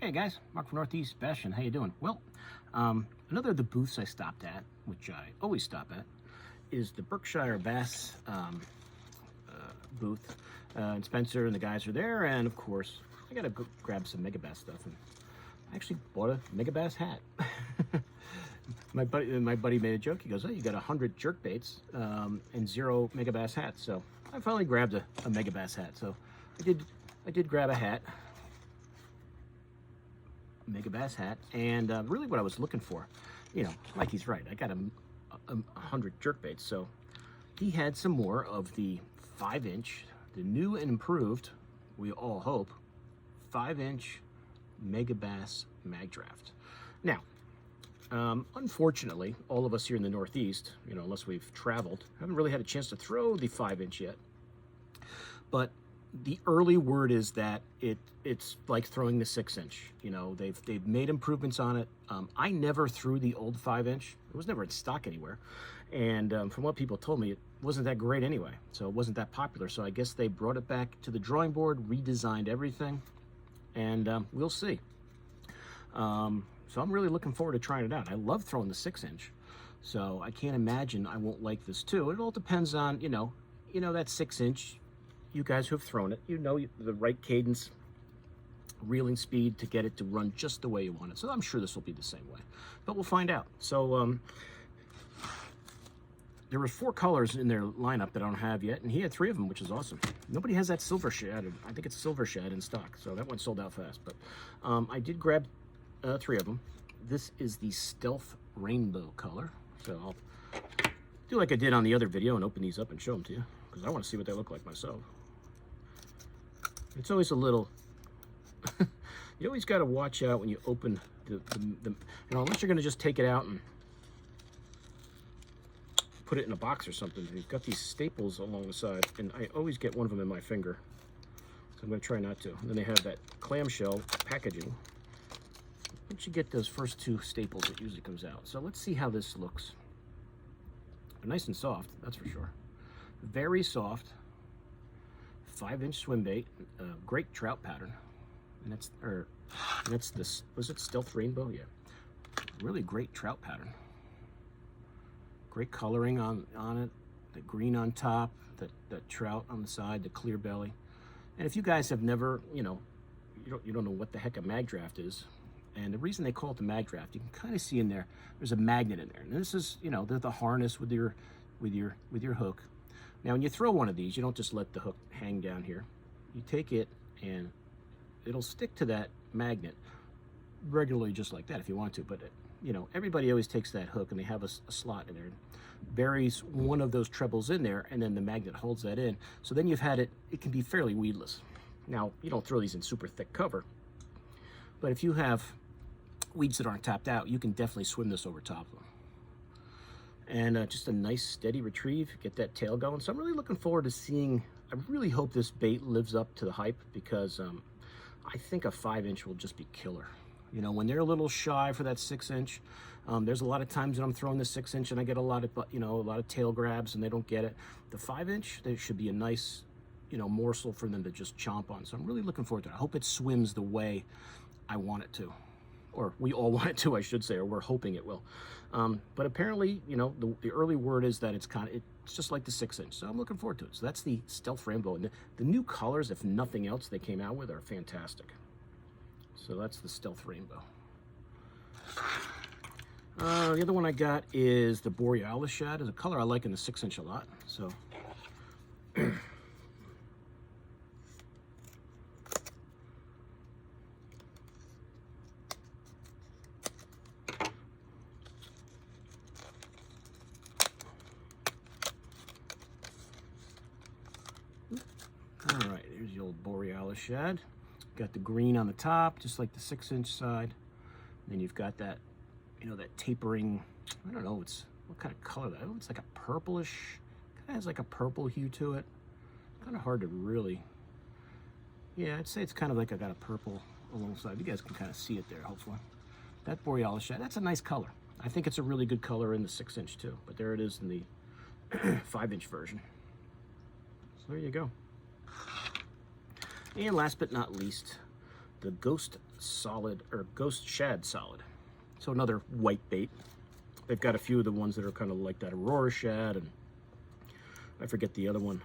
Hey guys, Mark from Northeast Bastion. How you doing? Well, another of the booths I stopped at, which I always stop at, is the Berkshire Bass booth. And Spencer and the guys are there, and of course, I gotta go grab some Megabass stuff. And I actually bought a Megabass hat. my buddy made a joke. He goes, "Oh, you got 100 jerkbaits and 0 Megabass hats." So I finally grabbed a Megabass hat. So I did grab a hat. Megabass hat, and really what I was looking for, like he's right, I got 100 jerkbaits, so he had some more of the 5-inch, the new and improved, we all hope, 5-inch Megabass mag draft. Now, unfortunately, all of us here in the Northeast, unless we've traveled, haven't really had a chance to throw the 5-inch yet, but the early word is that it's like throwing the 6-inch. They've made improvements on it. I never threw the old 5-inch. It was never in stock anywhere, and from what people told me, it wasn't that great anyway. So it wasn't that popular. So I guess they brought it back to the drawing board, redesigned everything, and we'll see. So I'm really looking forward to trying it out. I love throwing the 6-inch, so I can't imagine I won't like this too. It all depends on that 6-inch. You guys who have thrown it, the right cadence, reeling speed to get it to run just the way you want it. So I'm sure this will be the same way, but we'll find out. So there were 4 colors in their lineup that I don't have yet, and he had 3 of them, which is awesome. Nobody has that silver shad. I think it's silver shad in stock, so that one sold out fast. But I did grab 3 of them. This is the Stealth Rainbow color. So I'll do like I did on the other video and open these up and show them to you, because I want to see what they look like myself. It's always a little, you always got to watch out when you open the unless you're going to just take it out and put it in a box or something. You've got these staples along the side, and I always get one of them in my finger. So I'm going to try not to. And then they have that clamshell packaging. Once you get those first 2 staples, it usually comes out. So let's see how this looks. Nice and soft, that's for sure. Very soft. 5-inch swim bait, great trout pattern, and that's this. Was it Stealth Rainbow? Yeah, really great trout pattern. Great coloring on it. The green on top, that trout on the side, the clear belly. And if you guys have never, you don't know what the heck a mag draft is, and the reason they call it the mag draft, you can kind of see in there. There's a magnet in there, and this is, the harness with your hook. Now, when you throw one of these, you don't just let the hook hang down here. You take it, and it'll stick to that magnet regularly, just like that, if you want to. But, everybody always takes that hook, and they have a slot in there. Buries one of those trebles in there, and then the magnet holds that in. So then you've had it. It can be fairly weedless. Now, you don't throw these in super thick cover, but if you have weeds that aren't tapped out, you can definitely swim this over top of them. And just a nice steady retrieve, get that tail going. So I'm really looking forward to seeing, I really hope this bait lives up to the hype, because I think a 5-inch will just be killer. When they're a little shy for that 6-inch, there's a lot of times when I'm throwing the 6-inch and I get a lot of tail grabs and they don't get it. The 5-inch, there should be a nice, morsel for them to just chomp on. So I'm really looking forward to it. I hope it swims the way I want it to. Or we all want it to, I should say, or we're hoping it will. But apparently, the early word is that it's just like the 6-inch. So I'm looking forward to it. So that's the Stealth Rainbow. And the new colors, if nothing else, they came out with are fantastic. So that's the Stealth Rainbow. The other one I got is the Borealis shad. It's a color I like in the 6-inch a lot. So all right, here's the old Borealis shad. Got the green on the top, just like the 6-inch side. And then you've got that, that tapering, I don't know, what kind of color that is. It's like a purplish, kind of has like a purple hue to it. Kind of hard to really, yeah, I'd say it's kind of like I got a purple alongside. You guys can kind of see it there, hopefully. That Borealis shad, that's a nice color. I think it's a really good color in the 6-inch too, but there it is in the 5-inch version. So there you go. And last but not least, the Ghost Solid, or Ghost Shad Solid. So another white bait. They've got a few of the ones that are kind of like that Aurora Shad, and I forget the other one.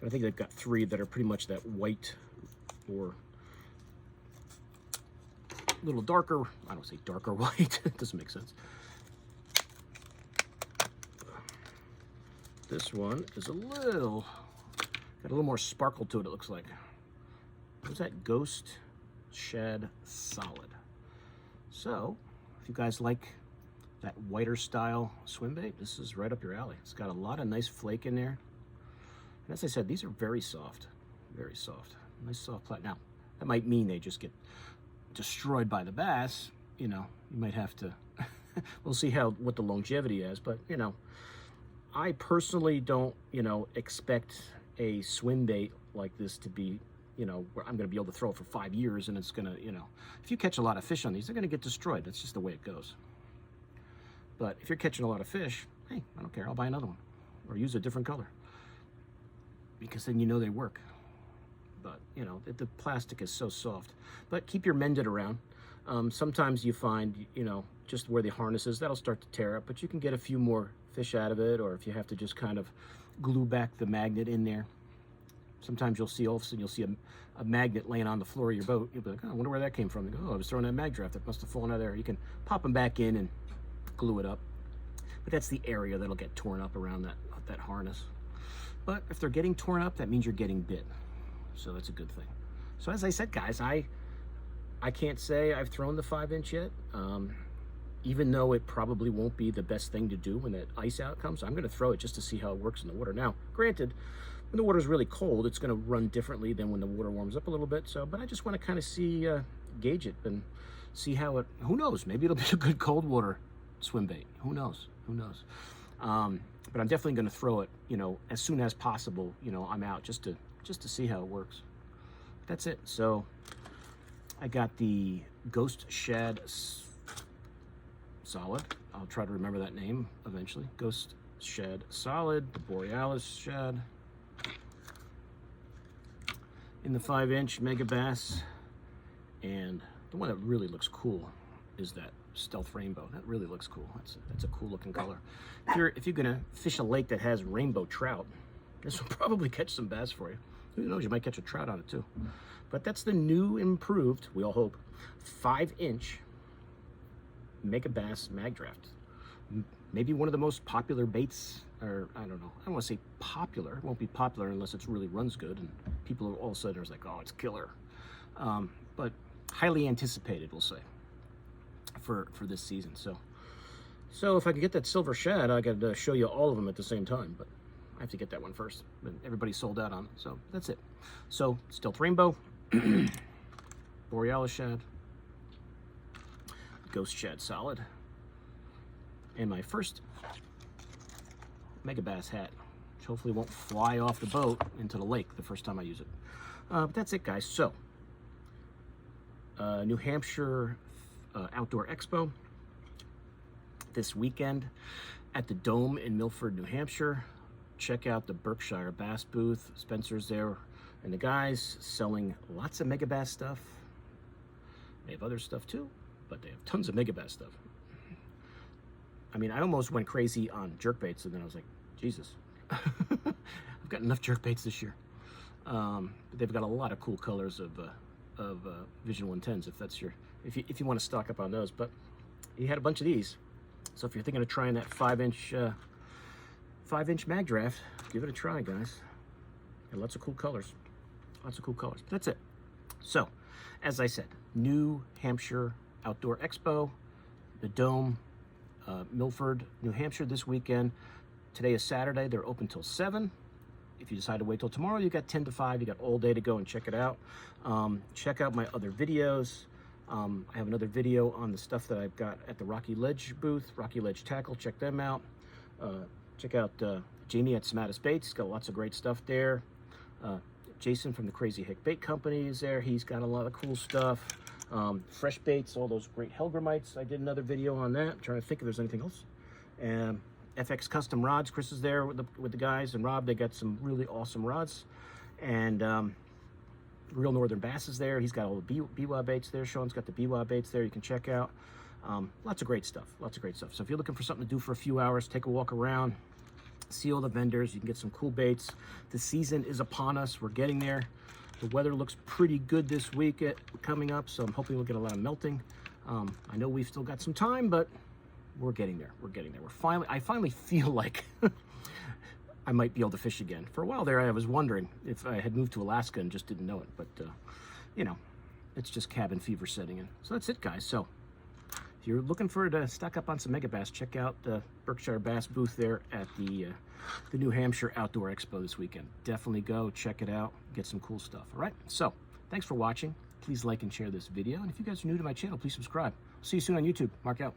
But I think they've got 3 that are pretty much that white, or a little darker. I don't say darker white. It doesn't make sense. This one is got a little more sparkle to it, it looks like. What's that? Ghost Shad Solid. So, if you guys like that whiter style swim bait, this is right up your alley. It's got a lot of nice flake in there. And as I said, these are very soft. Very soft. Nice soft plat. Now, that might mean they just get destroyed by the bass. You know, you might have to... We'll see what the longevity is, but, you know, I personally don't, you know, expect a swim bait like this to be, you know, where I'm going to be able to throw it for 5 years and it's going to, you know, if you catch a lot of fish on these, they're going to get destroyed. That's just the way it goes. But if you're catching a lot of fish, hey, I don't care. I'll buy another one or use a different color, because then you know they work. But, you know, the plastic is so soft. But keep your mended around. Sometimes you find, you know, just where the harness is, that'll start to tear up, but you can get a few more fish out of it, or if you have to just kind of glue back the magnet in there. Sometimes you'll see, all of a sudden you'll see a magnet laying on the floor of your boat. You'll be like, oh, I wonder where that came from. They go, oh, I was throwing that mag draft. That must have fallen out of there. You can pop them back in and glue it up. But that's the area that'll get torn up around that harness. But if they're getting torn up, that means you're getting bit. So that's a good thing. So as I said, guys, I can't say I've thrown the 5-inch yet. Even though it probably won't be the best thing to do when that ice out comes, I'm going to throw it just to see how it works in the water. Now, granted, when the water's really cold, it's going to run differently than when the water warms up a little bit. So, but I just want to kind of see, gauge it and see how it, who knows, maybe it'll be a good cold water swim bait. Who knows? Who knows? But I'm definitely going to throw it, you know, as soon as possible. You know, I'm out just to see how it works. That's it. So I got the Ghost Shad Solid. I'll try to remember that name eventually. Ghost Shad Solid, the Borealis Shad. In the 5-inch Mega Bass. And the one that really looks cool is that Stealth Rainbow. That really looks cool. That's a cool looking color. If you're gonna fish a lake that has rainbow trout, this will probably catch some bass for you. Who knows, you might catch a trout on it too. But that's the new improved, we all hope, 5-inch Mega Bass Mag Draft. Maybe one of the most popular baits, or I don't know, I don't want to say popular. It won't be popular unless it really runs good and people are all of a sudden are like, oh, it's killer. But highly anticipated, we'll say, for this season. So if I can get that silver shad, I got to show you all of them at the same time, but I have to get that one first. But everybody's sold out on it, so that's it. So Stealth Rainbow, Borealis Shad, Ghost Shad Solid, and my first Mega Bass hat, which hopefully won't fly off the boat into the lake the first time I use it. But that's it, guys. So New Hampshire Outdoor Expo this weekend at the Dome in Milford, New Hampshire. Check out the Berkshire Bass booth. Spencer's there, and the guys selling lots of Mega Bass stuff. They have other stuff too, but they have tons of Mega Bass stuff. I mean, I almost went crazy on jerkbaits, and then I was like, Jesus, I've got enough jerkbaits this year. But they've got a lot of cool colors of Vision 110s, if you want to stock up on those. But he had a bunch of these, so if you're thinking of trying that 5-inch mag draft, give it a try, guys. And lots of cool colors, lots of cool colors. But that's it. So, as I said, New Hampshire Outdoor Expo, the Dome, Milford, New Hampshire this weekend. Today is Saturday. They're open till 7. If you decide to wait till tomorrow, you got 10 to 5. You got all day to go and check it out. Check out my other videos. I have another video on the stuff that I've got at the Rocky Ledge booth, Rocky Ledge Tackle. Check them out. Check out Jamie at Smatus Baits. He's got lots of great stuff there. Jason from the Crazy Hick Bait Company is there. He's got a lot of cool stuff. Fresh baits, all those great Helgramites. I did another video on that. I'm trying to think if there's anything else. And FX Custom Rods. Chris is there with the guys, and Rob. They got some really awesome rods. And Real Northern Bass is there. He's got all the BWA baits there. Sean's got the BWA baits there you can check out. Lots of great stuff, lots of great stuff. So if you're looking for something to do for a few hours, take a walk around, see all the vendors. You can get some cool baits. The season is upon us. We're getting there. The weather looks pretty good this week coming up, so I'm hoping we'll get a lot of melting. I know we've still got some time, but we're getting there. We're getting there. I finally feel like I might be able to fish again. For a while there, I was wondering if I had moved to Alaska and just didn't know it, but you know, it's just cabin fever setting in. So that's it, guys. So if you're looking to stock up on some mega bass, check out the Berkshire Bass booth there at the New Hampshire Outdoor Expo this weekend. Definitely go check it out, get some cool stuff. All right, so thanks for watching. Please like and share this video, and if you guys are new to my channel, please subscribe. See you soon on YouTube. Mark out.